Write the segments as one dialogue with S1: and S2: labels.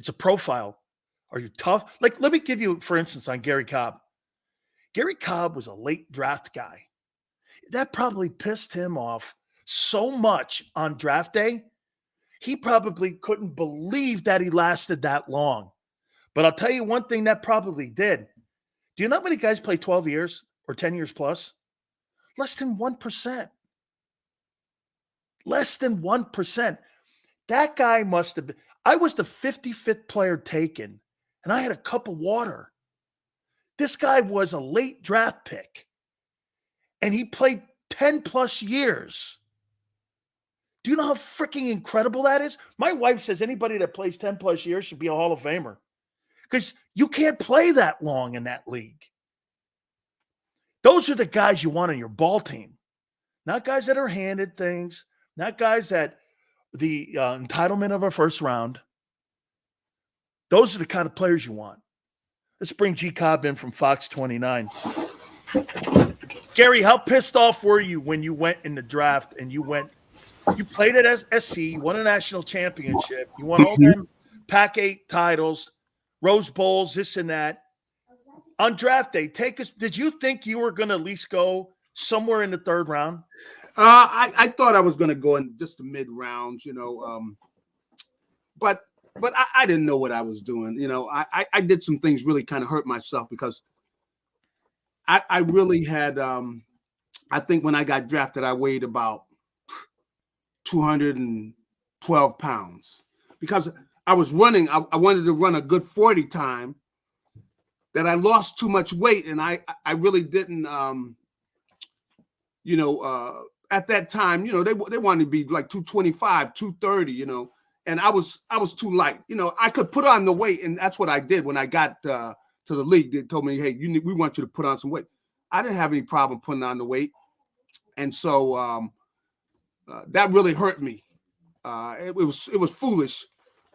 S1: It's a profile. Are you tough? Like, let me give you, for instance, on Garry Cobb. Garry Cobb was a late draft guy. That probably pissed him off so much on draft day. He probably couldn't believe that he lasted that long. But I'll tell you one thing that probably did. Do you know how many guys play 12 years or 10 years plus? Less than 1%. Less than 1%. That guy must have been. I was the 55th player taken, and I had a cup of water. This guy was a late draft pick, and he played 10 plus years. Do you know how freaking incredible that is? My wife says anybody that plays 10 plus years should be a Hall of Famer because you can't play that long in that league. Those are the guys you want on your ball team, not guys that are handed things, not guys that the entitlement of a first round. Those are the kind of players you want. Let's bring G. Cobb in from Fox 29. Garry, how pissed off were you when you went in the draft and you played at SC, you won a national championship, you won all them Pac-8 titles, Rose Bowls, this and that. On draft day, did you think you were going to at least go somewhere in the third round?
S2: I thought I was going to go in just the mid rounds, but I didn't know what I was doing. I did some things really kind of hurt myself because I really had, I think when I got drafted, I weighed about 212 pounds because I was running. I wanted to run a good 40 time that I lost too much weight. And I really didn't, at that time, they wanted to be like 225, 230, and I was too light. I could put on the weight, and that's what I did when I got to the league. They told me, hey, we want you to put on some weight. I didn't have any problem putting on the weight. And so that really hurt me. It was foolish,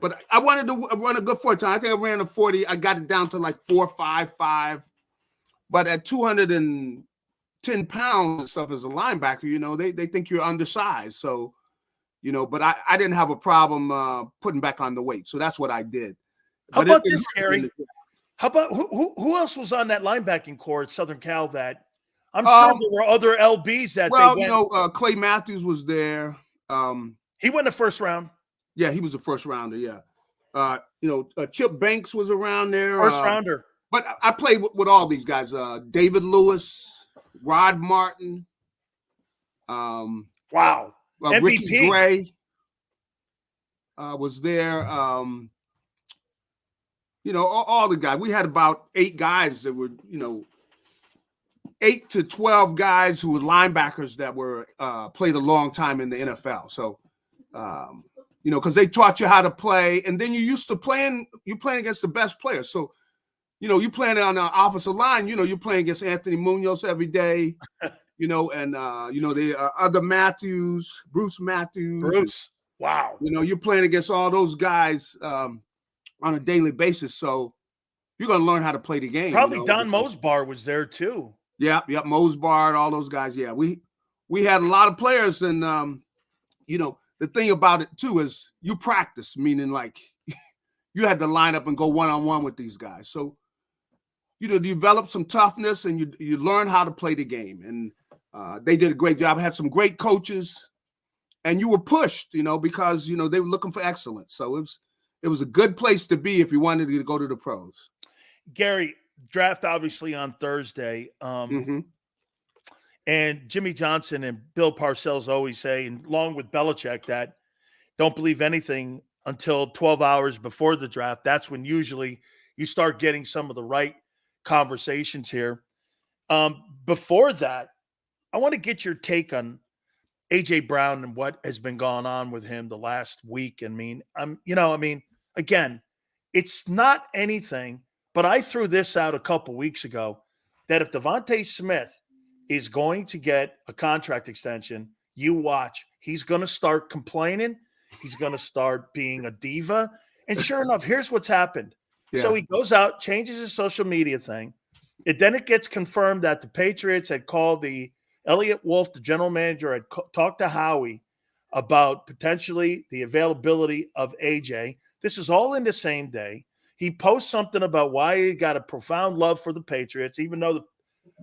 S2: but I wanted to run a good 40 time. I think I ran a 40. I got it down to like 4.55, but at 210 pounds and stuff as a linebacker, they think you're undersized. So, but I didn't have a problem putting back on the weight. So that's what I did.
S1: How about this, Garry? How about who else was on that linebacking core at Southern Cal that I'm sure there were other LBs that
S2: Clay Matthews was there.
S1: He went the first round.
S2: Yeah, he was the first rounder. Yeah. Chip Banks was around there.
S1: First rounder.
S2: But I played with all these guys. David Lewis, Rod Martin.
S1: Wow. MVP.
S2: Ricky Gray was there. All the guys. We had about 8 guys that were, 8 to 12 guys who were linebackers that were played a long time in the NFL. So, because they taught you how to play, and then you playing against the best players. So, you playing on the offensive line, you're playing against Anthony Munoz every day, and the other Matthews, Bruce Matthews.
S1: Wow.
S2: You're playing against all those guys on a daily basis. So you're going to learn how to play the game.
S1: Probably Don Mosbar was there too.
S2: Yeah. Mosbar and all those guys. Yeah. We had a lot of players, and, the thing about it too is you practice, meaning like you had to line up and go one-on-one with these guys. So, develop some toughness, and you learn how to play the game. And they did a great job. I had some great coaches, and you were pushed, because, they were looking for excellence. So it was a good place to be if you wanted to go to the pros.
S1: Garry, draft obviously on Thursday. And Jimmy Johnson and Bill Parcells always say, and along with Belichick, that don't believe anything until 12 hours before the draft. That's when usually you start getting some of the right conversations here. Before that, I want to get your take on A.J. Brown and what has been going on with him the last week. Again, it's not anything, but I threw this out a couple weeks ago that if Devontae Smith is going to get a contract extension, you watch. He's going to start complaining. He's going to start being a diva. And sure enough, here's what's happened. Yeah. So he goes out, changes his social media thing. Then it gets confirmed that the Patriots had called the Elliott Wolf, the general manager, had talked to Howie about potentially the availability of AJ. This is all in the same day. He posts something about why he got a profound love for the Patriots, even though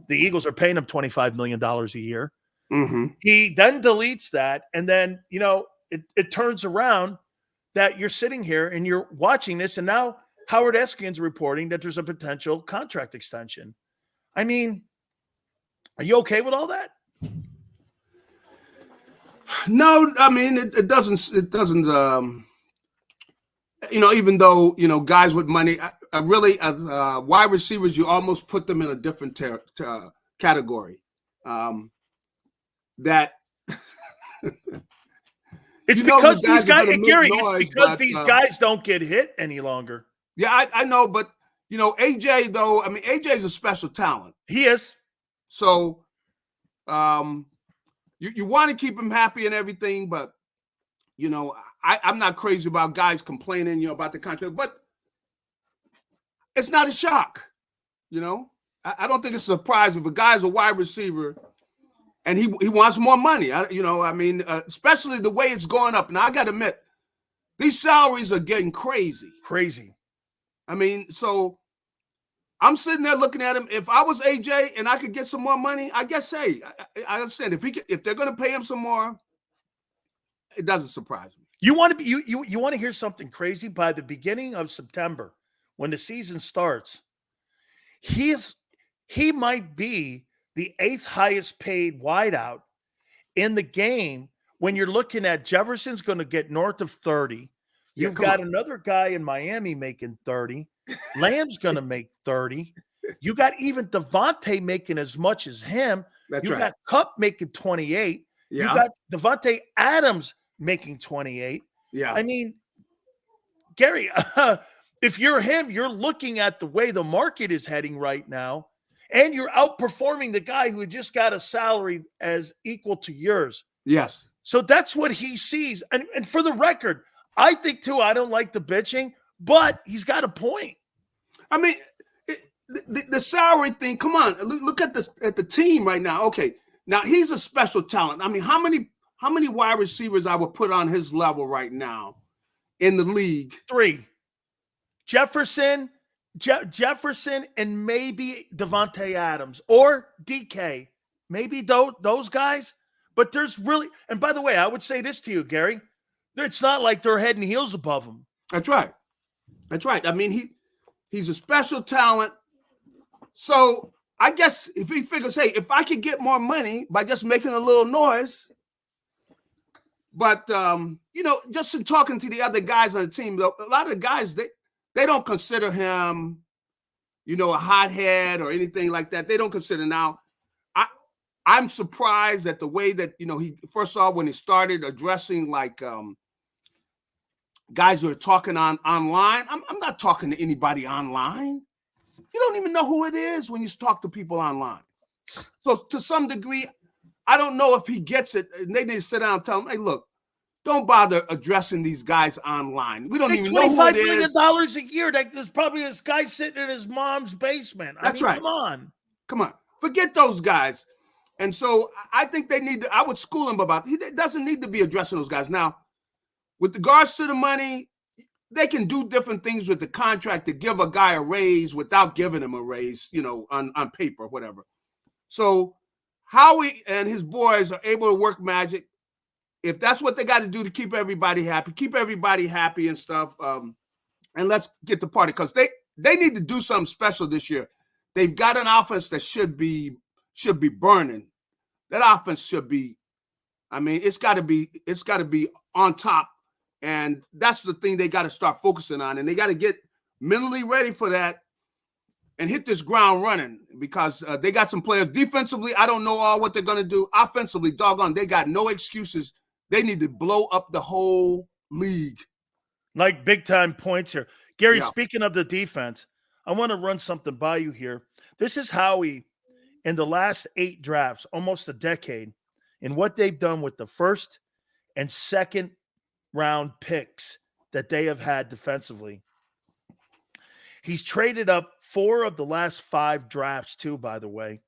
S1: the Eagles are paying him $25 million a year.
S2: Mm-hmm.
S1: He then deletes that. And then, it turns around that you're sitting here and you're watching this. And now Howard Eskin's reporting that there's a potential contract extension. I mean, are you okay with all that?
S2: No, I mean, it doesn't, even though, guys with money, really, as wide receivers, you almost put them in a different category. That
S1: it's because these guys, Garry, it's because these guys don't get hit any longer.
S2: Yeah, I know, but AJ though, I mean, AJ is a special talent.
S1: He is.
S2: So, you want to keep him happy and everything, but I'm not crazy about guys complaining, about the contract, but it's not a shock. I don't think it's a surprise if a guy's a wide receiver and he wants more money. Especially the way it's going up. Now, I got to admit, these salaries are getting crazy.
S1: Crazy.
S2: I mean, so I'm sitting there looking at him. If I was AJ and I could get some more money, I guess, hey, I understand. If they're going to pay him some more, it doesn't surprise me.
S1: You want to hear something crazy? By the beginning of September, when the season starts, he might be the 8th highest paid wideout in the game. When you're looking at Jefferson's going to get north of 30. You've got another guy in Miami making 30. Lamb's going to make 30. You got even Devontae making as much as him.
S2: That's
S1: you
S2: right.
S1: got Cup making 28.
S2: Yeah.
S1: You got Devontae Adams making 28.
S2: Yeah.
S1: I mean, Garry, if you're him, you're looking at the way the market is heading right now, and you're outperforming the guy who just got a salary as equal to yours.
S2: Yes.
S1: So that's what he sees. And for the record, I think, too, I don't like the bitching, but he's got a point.
S2: I mean, the salary thing, come on, look at the team right now. Okay, now he's a special talent. I mean, how many wide receivers I would put on his level right now in the league?
S1: 3. Jefferson, and maybe Devontae Adams or DK. Maybe those guys. But there's really – and by the way, I would say this to you, Garry. It's not like they're head and heels above him.
S2: That's right. That's right. I mean, he's a special talent. So I guess if he figures, hey, if I could get more money by just making a little noise, but just in talking to the other guys on the team, though, a lot of the guys they don't consider him, a hothead or anything like that. They don't consider now. I'm surprised at the way that he first off when he started addressing like guys who are talking online. I'm not talking to anybody online. You don't even know who it is when you talk to people online. So to some degree, I don't know if he gets it. And they need to sit down and tell him, hey, look, don't bother addressing these guys online. We don't even know who it is.
S1: $25 million a year. There's probably this guy sitting in his mom's basement.
S2: That's right. Come on. Forget those guys. And so I think they need to, I would school him about, he doesn't need to be addressing those guys. Now, with regards to the money, they can do different things with the contract to give a guy a raise without giving him a raise, on paper, whatever. So Howie and his boys are able to work magic. If that's what they got to do to keep everybody happy and stuff, and let's get the party, because they need to do something special this year. They've got an offense that should be burning. That offense should be, I mean, it's got to be on top. And that's the thing they got to start focusing on. And they got to get mentally ready for that and hit this ground running, because they got some players defensively. I don't know all what they're going to do. Offensively, doggone, they got no excuses. They need to blow up the whole league.
S1: Like big time points here. Garry, Speaking of the defense, I want to run something by you here. This is Howie in the last 8 drafts, almost a decade, in what they've done with the first and second round picks that they have had defensively. He's traded up 4 of the last 5 drafts too, by the way.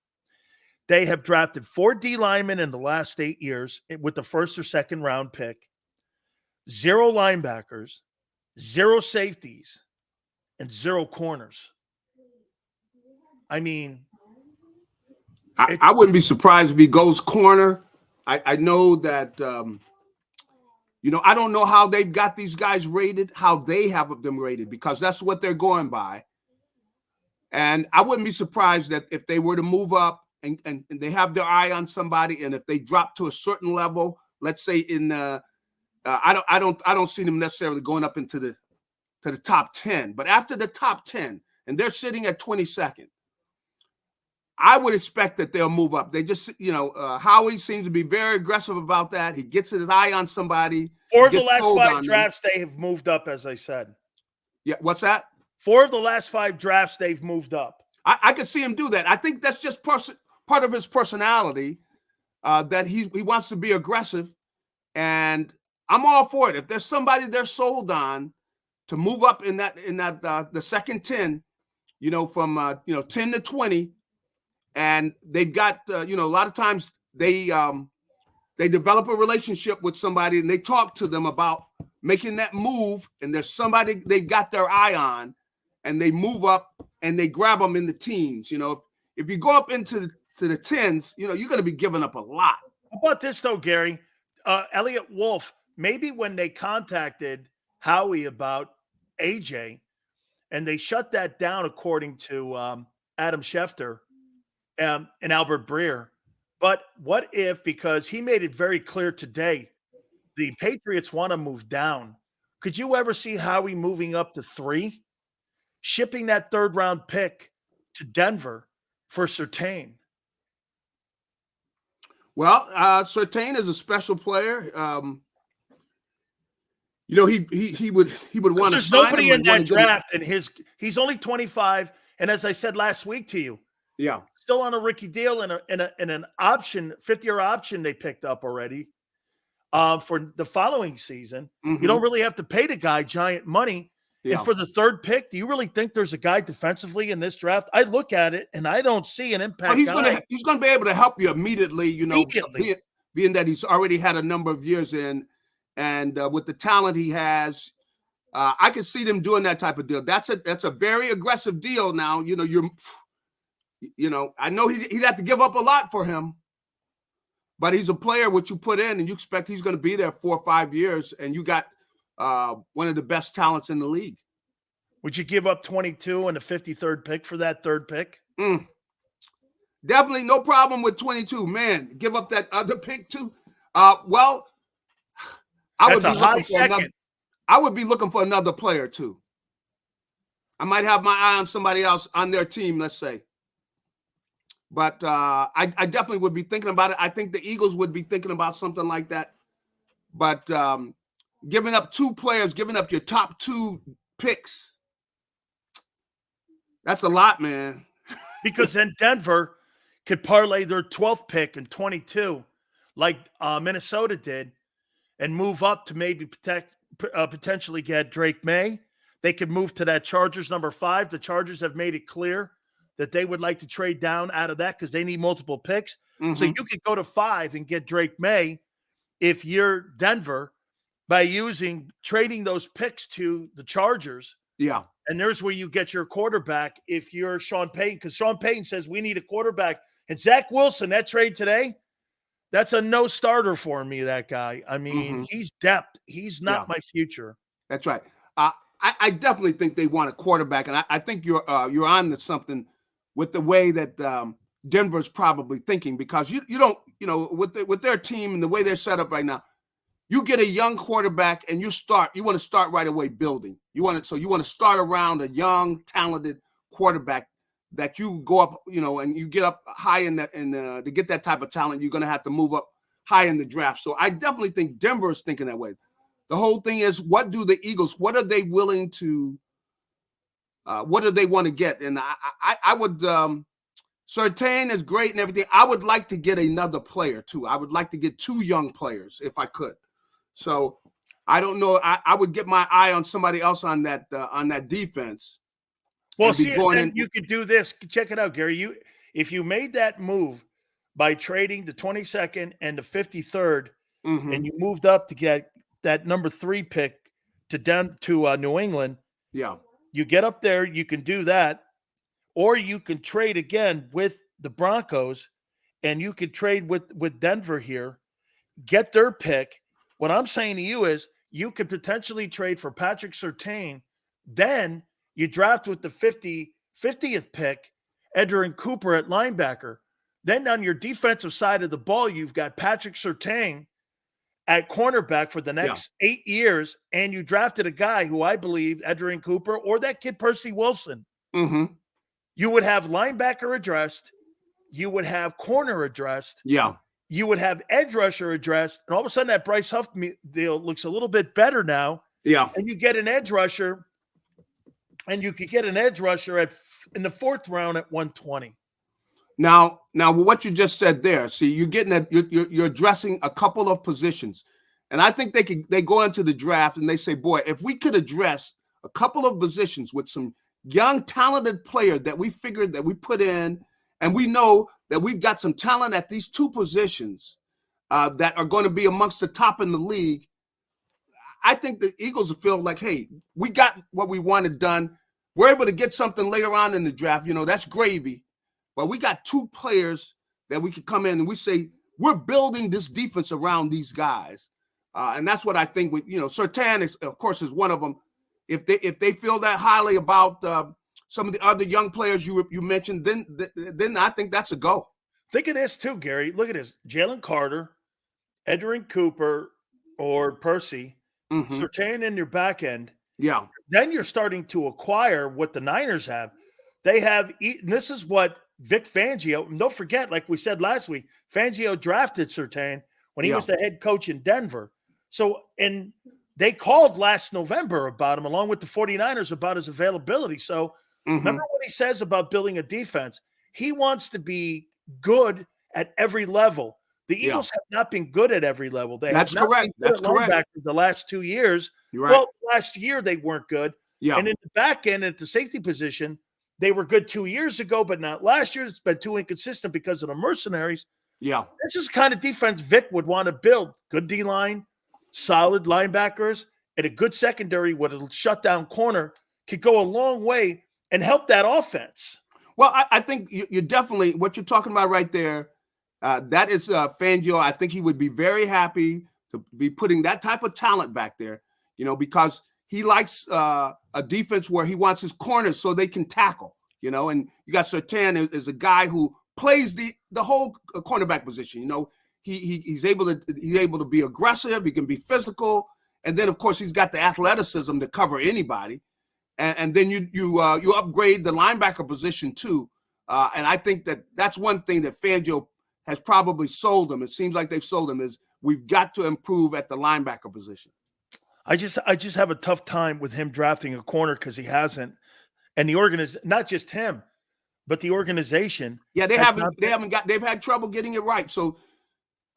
S1: They have drafted 4 D linemen in the last 8 years with the first or second round pick, 0 linebackers, 0 safeties, and 0 corners. I mean,
S2: I wouldn't be surprised if he goes corner. I know that, I don't know how they've got these guys rated, how they have them rated, because that's what they're going by. And I wouldn't be surprised that if they were to move up and they have their eye on somebody, and if they drop to a certain level, let's say in I don't see them necessarily going up into the top 10, but after the top 10, and they're sitting at 22nd, I would expect that they'll move up. They just, Howie seems to be very aggressive about that. He gets his eye on somebody.
S1: 4 of the last 5 drafts, they have moved up, as I said.
S2: Yeah, what's that?
S1: 4 of the last 5 drafts, they've moved up.
S2: I could see him do that. I think that's just part of his personality, that he wants to be aggressive, and I'm all for it. If there's somebody they're sold on to move up in that the second 10, from 10 to 20. And they've got, a lot of times they develop a relationship with somebody and they talk to them about making that move. And there's somebody they've got their eye on, and they move up and they grab them in the teens. If you go up into the 10s, you're going to be giving up a lot.
S1: How about this, though, Gary? Elliot Wolf, maybe when they contacted Howie about AJ and they shut that down, according to Adam Schefter, and Albert Breer. But what if, because he made it very clear today, the Patriots want to move down. Could you ever see Howie moving up to 3, shipping that 3rd round pick to Denver for Surtain?
S2: Well, Surtain is a special player. He would want to.
S1: There's nobody in that draft, and he's only 25. And as I said last week to you,
S2: yeah,
S1: still on a rookie deal and an option, 5-year option they picked up already for the following season.
S2: Mm-hmm.
S1: You don't really have to pay the guy giant money. Yeah. And for the 3rd pick, do you really think there's a guy defensively in this draft? I look at it and I don't see an impact.
S2: Well, he's gonna be able to help you immediately. Being that he's already had a number of years in, and with the talent he has, I can see them doing that type of deal. That's a very aggressive deal. Now, I know he'd have to give up a lot for him, but he's a player which you put in and you expect he's going to be there 4 or 5 years, and you got one of the best talents in the league.
S1: Would you give up 22 and a 53rd pick for that 3rd pick?
S2: Definitely no problem with 22. Man, give up that other pick too. Well, I would be looking for another player too. I might have my eye on somebody else on their team, let's say. But I definitely would be thinking about it. I think the Eagles would be thinking about something like that. But giving up 2 players, giving up your top 2 picks, that's a lot, man.
S1: Because then Denver could parlay their 12th pick and 22, like Minnesota did, and move up to maybe potentially get Drake May. They could move to that Chargers number 5. The Chargers have made it clear that they would like to trade down out of that because they need multiple picks. Mm-hmm. So you could go to 5 and get Drake May if you're Denver by trading those picks to the Chargers.
S2: Yeah.
S1: And there's where you get your quarterback if you're Sean Payton, because Sean Payton says we need a quarterback. And Zach Wilson, that trade today, that's a no starter for me, that guy. I mean, he's depth. He's not my future.
S2: That's right. I definitely think they want a quarterback, and I think you're on to something with the way that Denver's probably thinking, because you don't, with their team and the way they're set up right now, you get a young quarterback and you want to start right away building. You want to start around a young, talented quarterback that you go up, and you get up high in that, and to get that type of talent, you're going to have to move up high in the draft. So I definitely think Denver is thinking that way. The whole thing is, what do the Eagles, what are they willing to, what do they want to get? And I would, Surtain is great and everything. I would like to get another player too. I would like to get 2 young players if I could. So I don't know. I would get my eye on somebody else on that defense.
S1: Well, see, you could do this. Check it out, Gary. If you made that move by trading the 22nd and the 53rd, and you moved up to get that number 3 pick to New England.
S2: Yeah.
S1: You get up there, you can do that, or you can trade again with the Broncos, and you could trade with Denver here, get their pick. What I'm saying to you is you could potentially trade for Patrick Surtain. Then you draft with the 50th pick, Edgerrin Cooper at linebacker. Then on your defensive side of the ball, you've got Patrick Surtain at cornerback for the next 8 years, and you drafted a guy who I believe, Edgerrin Cooper or that kid Percy Wilson.
S2: Mm-hmm.
S1: You would have linebacker addressed. You would have corner addressed.
S2: Yeah.
S1: You would have edge rusher addressed. And all of a sudden that Bryce Huff deal looks a little bit better now.
S2: Yeah.
S1: And you get an edge rusher, and you could get an edge rusher in the 4th round at 120.
S2: Now, what you just said there, see, you're addressing a couple of positions, and I think they go into the draft and they say, boy, if we could address a couple of positions with some young, talented player that we figured that we put in, and we know that we've got some talent at these 2 positions that are going to be amongst the top in the league. I think the Eagles will feel like, hey, we got what we wanted done. We're able to get something later on in the draft. That's gravy. But we got 2 players that we could come in and we say, we're building this defense around these guys. And that's what I think with, Surtain is, of course, is one of them. If they feel that highly about some of the other young players you mentioned, then I think that's a go.
S1: Think of this too, Gary. Look at this. Jalen Carter, Edgerrin Cooper, or Percy, Surtain in your back end.
S2: Yeah.
S1: Then you're starting to acquire what the Niners have. They have, and this is what Vic Fangio, and don't forget, like we said last week, Fangio drafted Surtain when he was the head coach in Denver. So, and they called last November about him, along with the 49ers, about his availability. So remember what he says about building a defense. He wants to be good at every level. The Eagles have not been good at every level.
S2: That's correct. That's correct.
S1: The last 2 years.
S2: You're right.
S1: Well, last year they weren't good.
S2: Yeah.
S1: And in the back end at the safety position, they were good 2 years ago, but not last year. It's been too inconsistent because of the mercenaries.
S2: Yeah.
S1: This is the kind of defense Vic would want to build. Good D-line, solid linebackers, and a good secondary with a shutdown corner could go a long way and help that offense.
S2: Well, I think you're definitely, what you're talking about right there, that is Fangio. I think he would be very happy to be putting that type of talent back there, because he likes a defense where he wants his corners so they can tackle, and you got Surtain is a guy who plays the whole cornerback position. He's able to be aggressive. He can be physical. And then, of course, he's got the athleticism to cover anybody. And then you upgrade the linebacker position too. And I think that's one thing that Fangio has probably sold them. It seems like they've sold them is we've got to improve at the linebacker position.
S1: I just have a tough time with him drafting a corner because he hasn't. And the not just him, but the organization.
S2: Yeah, they've had trouble getting it right. So,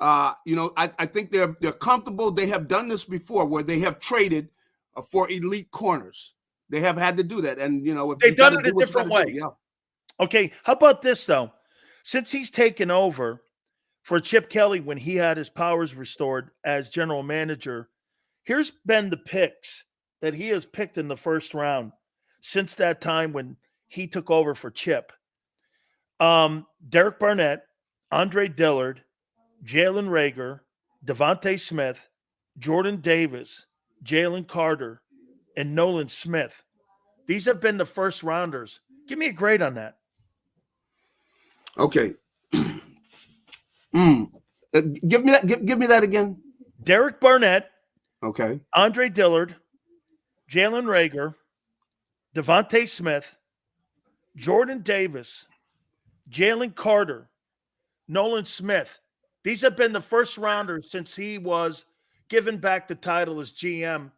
S2: I think they're comfortable. They have done this before where they have traded for elite corners. They have had to do that. And, if
S1: they've done it a different way.
S2: Yeah.
S1: Okay. How about this, though? Since he's taken over for Chip Kelly when he had his powers restored as general manager, here's been the picks that he has picked in the first round since that time when he took over for Chip. Derek Barnett, Andre Dillard, Jalen Reagor, Devontae Smith, Jordan Davis, Jalen Carter, and Nolan Smith. These have been the first rounders. Give me a grade on that.
S2: Okay. Give me that again.
S1: Derek Barnett.
S2: Okay.
S1: Andre Dillard, Jalen Reagor, Devontae Smith, Jordan Davis, Jalen Carter, Nolan Smith. These have been the first rounders since he was given back the title as GM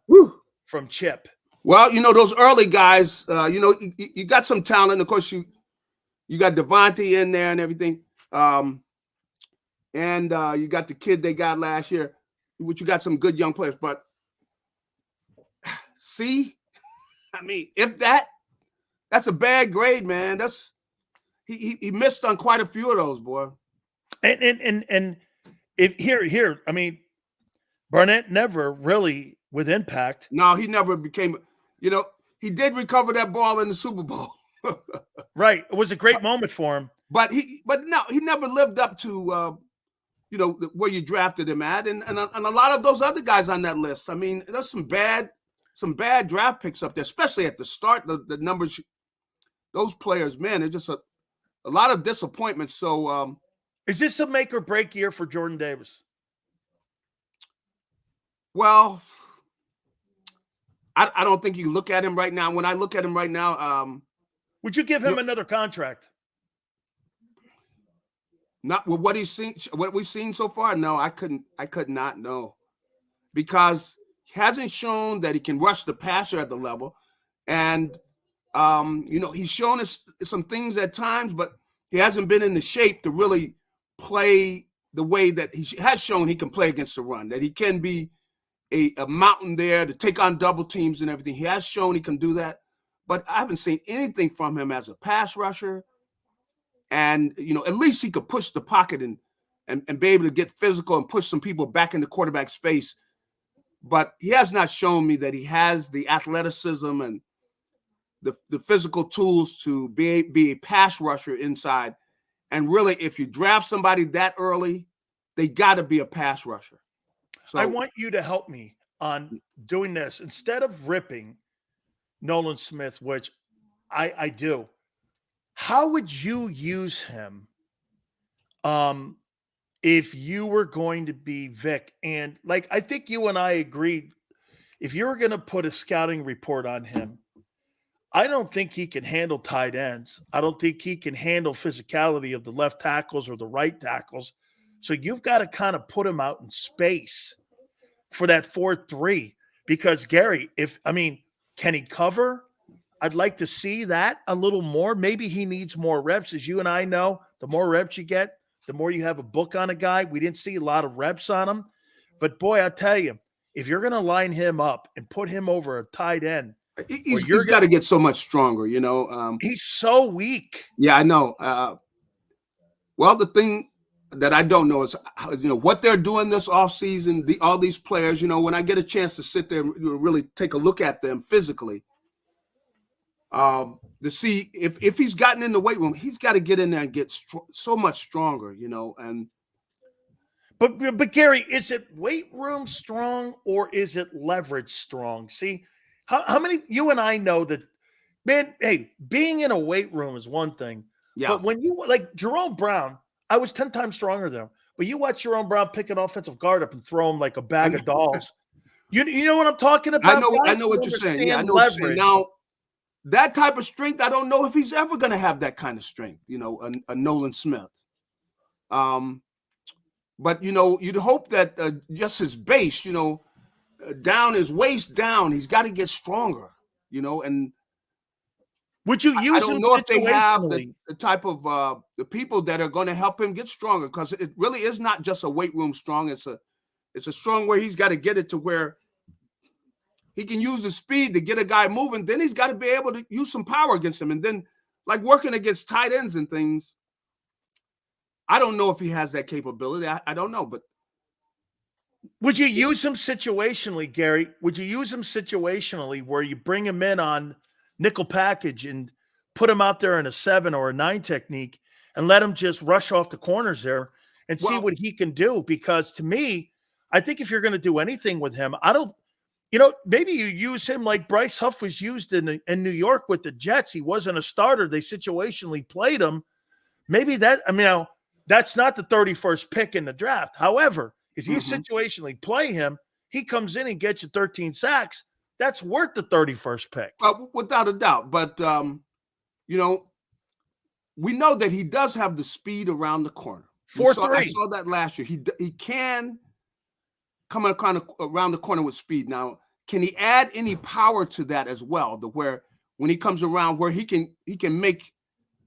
S1: from Chip.
S2: Well, those early guys, you got some talent. Of course, you got Devontae in there and everything. And you got the kid they got last year, which you got some good young players. But see, if that's a bad grade, man. That's he missed on quite a few of those, boy.
S1: And if here, Barnett never really with impact.
S2: No, he never became, he did recover that ball in the Super Bowl.
S1: Right. It was a great moment for him.
S2: But he never lived up to, where you drafted him at. And a lot of those other guys on that list. I mean, there's some bad draft picks up there, especially at the start. The numbers, those players, man, it's just a lot of disappointment. So,
S1: is this a make or break year for Jordan Davis?
S2: Well, I don't think you look at him right now. When I look at him right now,
S1: would you give him another contract?
S2: Not with what we've seen so far. No, I could not. No, because he hasn't shown that he can rush the passer at the level, and he's shown us some things at times, but he hasn't been in the shape to really play the way that he has shown he can play against the run. That he can be a mountain there to take on double teams and everything. He has shown he can do that, but I haven't seen anything from him as a pass rusher. And, at least he could push the pocket and be able to get physical and push some people back in the quarterback's face. But he has not shown me that he has the athleticism and the physical tools to be a pass rusher inside. And really, if you draft somebody that early, they got to be a pass rusher. So
S1: I want you to help me on doing this. Instead of ripping Nolan Smith, which I do, how would you use him if you were going to be Vic? And I think you and I agreed, if you were going to put a scouting report on him, I don't think he can handle tight ends. I don't think he can handle physicality of the left tackles or the right tackles. So you've got to kind of put him out in space for that 4-3, because Garry, can he cover? I'd like to see that a little more. Maybe he needs more reps. As you and I know, the more reps you get, the more you have a book on a guy. We didn't see a lot of reps on him. But, boy, I tell you, if you're going to line him up and put him over a tight end,
S2: he's got to get so much stronger,
S1: he's so weak.
S2: Yeah, I know. Well, the thing that I don't know is, what they're doing this offseason, all these players, when I get a chance to sit there and really take a look at them physically, to see if he's gotten in the weight room, he's got to get in there and get so much stronger, and.
S1: But Garry, is it weight room strong or is it leverage strong? See, how many, you and I know that, man, hey, being in a weight room is one thing.
S2: Yeah.
S1: But when you, like Jerome Brown, I was 10 times stronger than him. But you watch Jerome Brown pick an offensive guard up and throw him like a bag of dolls. You know what I'm talking about?
S2: I know what you're saying. Yeah, I know what you're saying. Now, that type of strength, I don't know if he's ever going to have that kind of strength, a Nolan Smith. But, you'd hope that just his base, down his waist down, he's got to get stronger, and
S1: would you use
S2: I don't know if they have the type of the people that are going to help him get stronger, because it really is not just a weight room strong. It's a strong where he's got to get it to where he can use his speed to get a guy moving. Then he's got to be able to use some power against him. And then like working against tight ends and things, I don't know if he has that capability. I don't know, but.
S1: Would you use him situationally, Garry? Would you use him situationally where you bring him in on nickel package and put him out there in a 7 or a 9 technique and let him just rush off the corners there and see what he can do? Because to me, I think if you're going to do anything with him, maybe you use him like Bryce Huff was used in New York with the Jets. He wasn't a starter. They situationally played him. Maybe that's not the 31st pick in the draft. However, if you situationally play him, he comes in and gets you 13 sacks. That's worth the 31st pick.
S2: Without a doubt. But, we know that he does have the speed around the corner.
S1: 4-3.
S2: I saw that last year. He can come around the corner with speed. Now, can he add any power to that as well? Where when he comes around, where he can make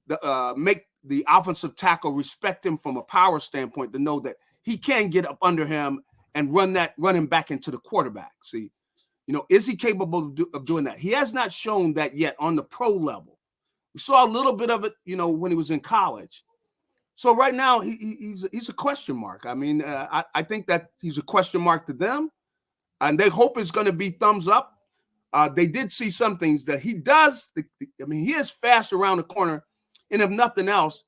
S2: the offensive tackle respect him from a power standpoint, to know that he can get up under him and run him back into the quarterback. See, is he capable of doing that? He has not shown that yet on the pro level. We saw a little bit of it, when he was in college. So right now he's a question mark. I mean, I think that he's a question mark to them. and they hope it's going to be thumbs up. They did see some things that he does. I mean, he is fast around the corner, and if nothing else,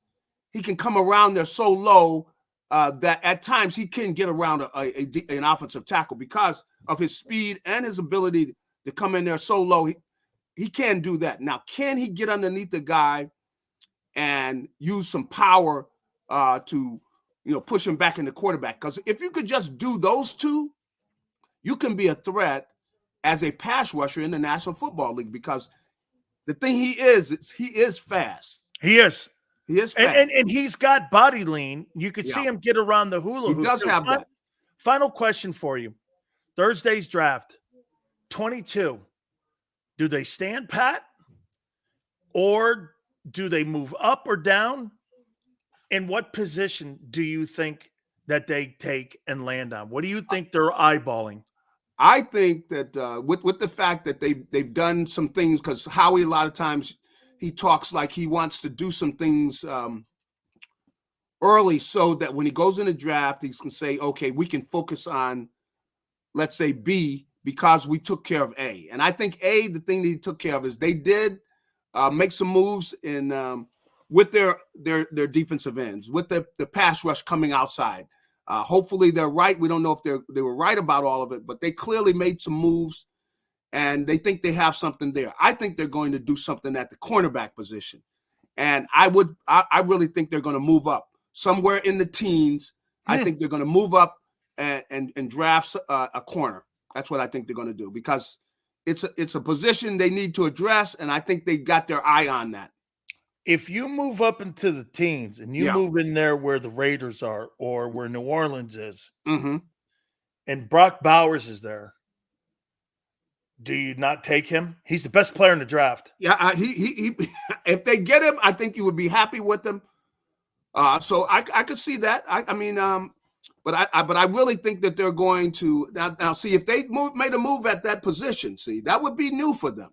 S2: he can come around there so low that at times he can get around an offensive tackle because of his speed and his ability to come in there so low. He can do that. Now, can he get underneath the guy and use some power to, push him back in the quarterback? Because if you could just do those two, you can be a threat as a pass rusher in the National Football League, because the thing he is fast.
S1: He is.
S2: He is fast.
S1: And he's got body lean. You could see him get around the hula hoop.
S2: He does have that.
S1: Final question for you. Thursday's draft, 22. Do they stand pat? Or do they move up or down? And what position do you think that they take and land on? What do you think they're eyeballing?
S2: I think that with the fact that they've done some things, because Howie, a lot of times he talks like he wants to do some things early so that when he goes in the draft, he's going to say, okay, we can focus on, let's say, B, because we took care of A. And I think A, the thing that he took care of is they did make some moves in with their defensive ends, with the pass rush coming outside. Hopefully they're right. We don't know if they were right about all of it, but they clearly made some moves, and they think they have something there. I think they're going to do something at the cornerback position, and I really think they're going to move up somewhere in the teens. I think they're going to move up and draft a corner. That's what I think they're going to do, because it's a position they need to address, and I think they got their eye on that.
S1: If you move up into the teens and you move in there where the Raiders are or where New Orleans is, and Brock Bowers is there, do you not take him? He's the best player in the draft.
S2: Yeah, he if they get him, I think you would be happy with him. So I could see that. But I really think that they're going to now see if they made a move at that position. See, that would be new for them,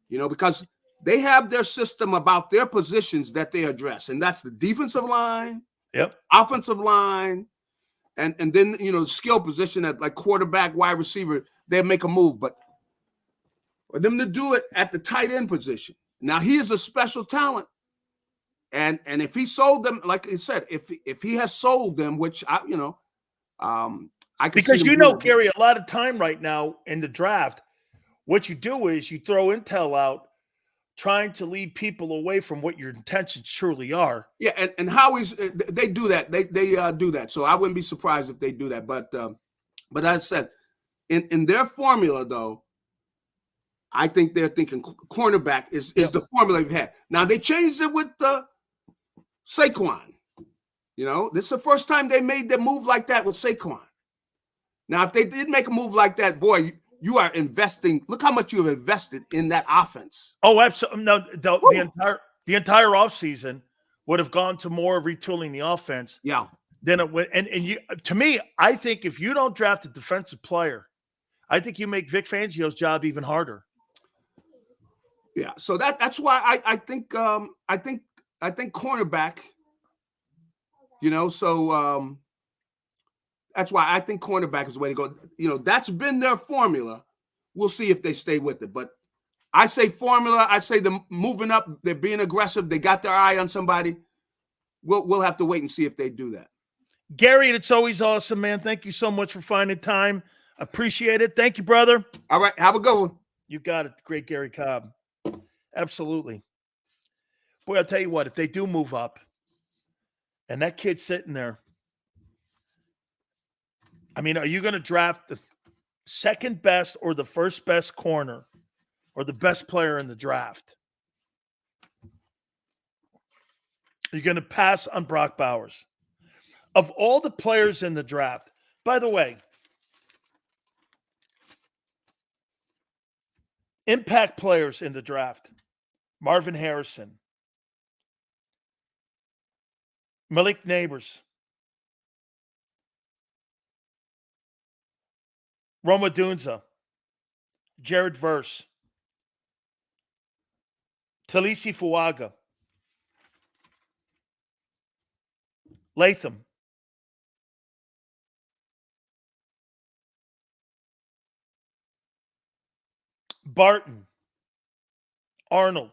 S2: because they have their system about their positions that they address, and that's the defensive line, offensive line, and then the skill position at like quarterback, wide receiver. They make a move, but for them to do it at the tight end position, now he is a special talent, and if he sold them, like I said, if he has sold them, which I can,
S1: because Garry, a lot of time right now in the draft, what you do is you throw intel out, trying to lead people away from what your intentions truly are.
S2: Yeah, and Howie's they do that. They do that. So I wouldn't be surprised if they do that. But as I said, in their formula though, I think they're thinking cornerback is the formula they've had. Now they changed it with Saquon. This is the first time they made the move like that with Saquon. Now, if they did make a move like that, boy, you are investing. Look how much you have invested in that offense.
S1: Oh, absolutely. No, the entire offseason would have gone to more retooling the offense.
S2: Yeah.
S1: Then it went, and to me, I think if you don't draft a defensive player, I think you make Vic Fangio's job even harder.
S2: Yeah. So that's why I think cornerback. So that's why I think cornerback is the way to go. That's been their formula. We'll see if they stay with it. But I say formula. I say them moving up. They're being aggressive. They got their eye on somebody. We'll have to wait and see if they do that.
S1: Garry, it's always awesome, man. Thank you so much for finding time. Appreciate it. Thank you, brother.
S2: All right. Have a good one.
S1: You got it. Great Garry Cobb. Absolutely. Boy, I'll tell you what, if they do move up and that kid's sitting there, are you going to draft the second best or the first best corner or the best player in the draft? You're going to pass on Brock Bowers. Of all the players in the draft, by the way, impact players in the draft, Marvin Harrison, Malik Neighbors, Roma Dunza, Jared Verse, Talisi Fuaga, Latham, Barton, Arnold.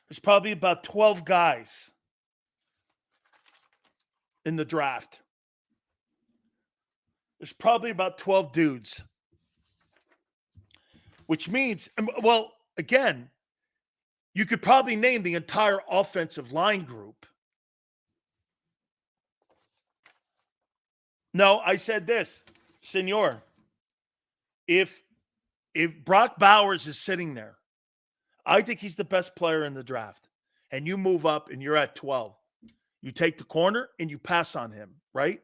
S1: There's probably about 12 guys in the draft. There's probably about 12 dudes. Which means, well, again, you could probably name the entire offensive line group. No, I said this, Senor. If Brock Bowers is sitting there, I think he's the best player in the draft. And you move up and you're at 12. You take the corner and you pass on him, right?